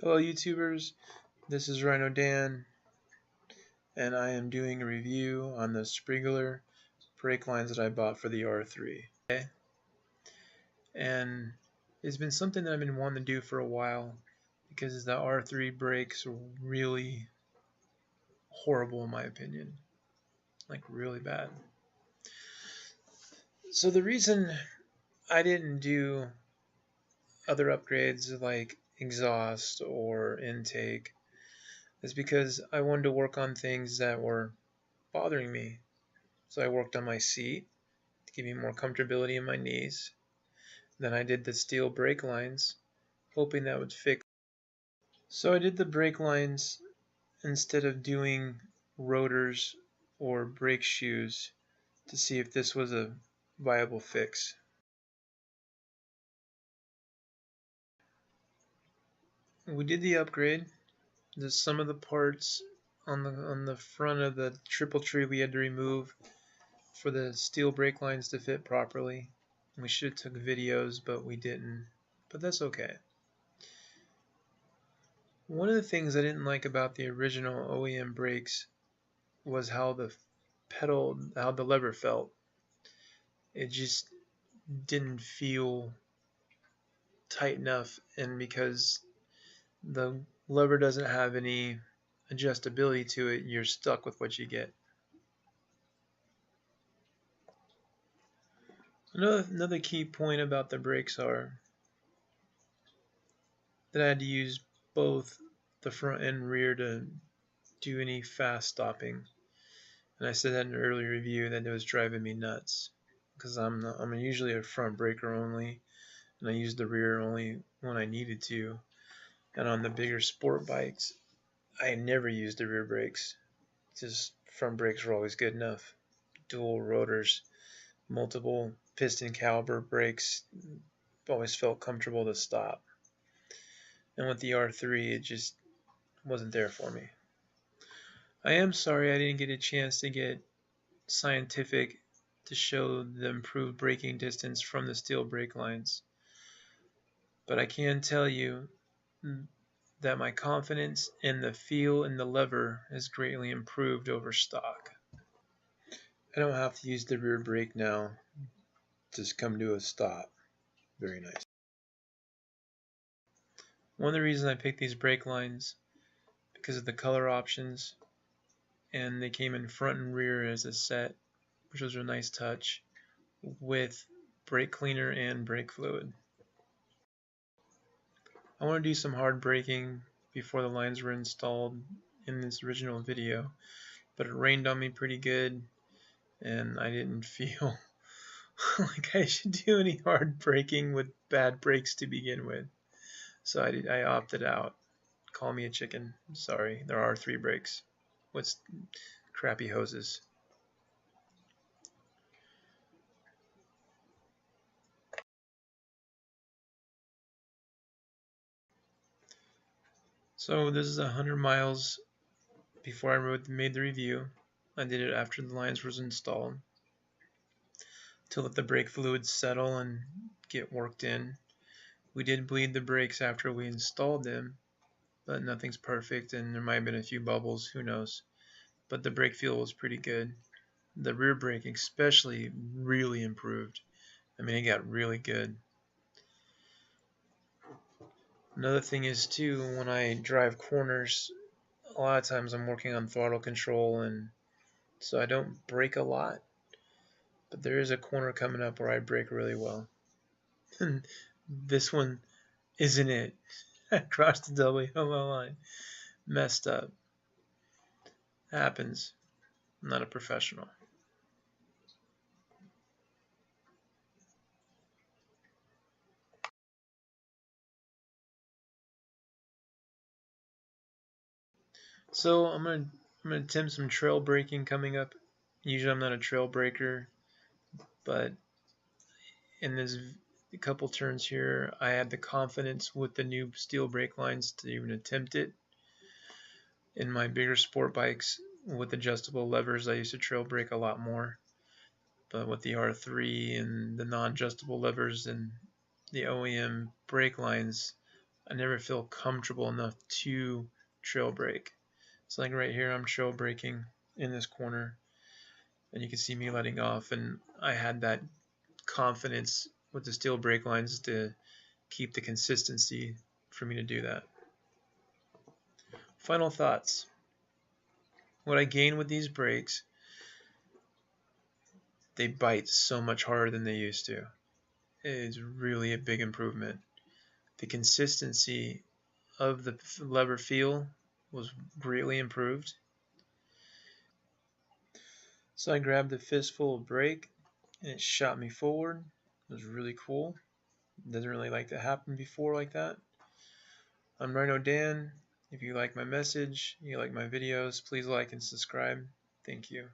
Hello YouTubers, this is Rhino Dan, and I am doing a review on the Spiegler brake lines that I bought for the R3. Okay? And it's been something that I've been wanting to do for a while because the R3 brakes are really horrible in my opinion, like really bad. So the reason I didn't do other upgrades like exhaust or intake is because I wanted to work on things that were bothering me. So I worked on my seat to give me more comfortability in my knees. Then I did the steel brake lines, hoping that would fix. So I did the brake lines instead of doing rotors or brake shoes to see if this was a viable fix. We did the upgrade. Some of the parts on the front of the triple tree we had to remove for the steel brake lines to fit properly. We should have took videos, but we didn't. But that's okay. One of the things I didn't like about the original OEM brakes was how the lever felt. It just didn't feel tight enough, and because the lever doesn't have any adjustability to it, you're stuck with what you get. Another key point about the brakes are that I had to use both the front and rear to do any fast stopping. And I said that in an earlier review that it was driving me nuts because I'm usually a front braker only, and I used the rear only when I needed to. And on the bigger sport bikes, I never used the rear brakes. Just front brakes were always good enough. Dual rotors, multiple piston caliber brakes, always felt comfortable to stop. And with the R3, it just wasn't there for me. I am sorry I didn't get a chance to get scientific to show the improved braking distance from the steel brake lines. But I can tell you that my confidence in the feel and the lever has greatly improved over stock. I don't have to use the rear brake now. Just come to a stop. Very nice. One of the reasons I picked these brake lines because of the color options, and they came in front and rear as a set, which was a nice touch, with brake cleaner and brake fluid. I want to do some hard braking before the lines were installed in this original video, but it rained on me pretty good and I didn't feel like I should do any hard braking with bad brakes to begin with, so I opted out. Call me a chicken. Sorry, there are R3 brakes with crappy hoses. So this is 100 miles before I made the review. I did it after the lines was installed to let the brake fluids settle and get worked in. We did bleed the brakes after we installed them, but nothing's perfect and there might have been a few bubbles, who knows. But the brake feel was pretty good. The rear braking especially really improved. I mean, it got really good. Another thing is too, when I drive corners, a lot of times I'm working on throttle control, and so I don't brake a lot. But there is a corner coming up where I brake really well. And this one isn't it. I crossed the WLL line. Messed up. Happens. I'm not a professional. So I'm gonna attempt some trail braking coming up. Usually I'm not a trail breaker, but in this couple turns here, I had the confidence with the new steel brake lines to even attempt it. In my bigger sport bikes with adjustable levers, I used to trail brake a lot more. But with the R3 and the non-adjustable levers and the OEM brake lines, I never feel comfortable enough to trail brake. So like right here, I'm trail braking in this corner, and you can see me letting off, and I had that confidence with the steel brake lines to keep the consistency for me to do that. Final thoughts. What I gained with these brakes, they bite so much harder than they used to. It is really a big improvement. The consistency of the lever feel was greatly improved. So I grabbed a fistful of brake and it shot me forward. It was really cool. It doesn't really like to happen before like that. I'm Rhino Dan. If you like my message, you like my videos, please like and subscribe. Thank you.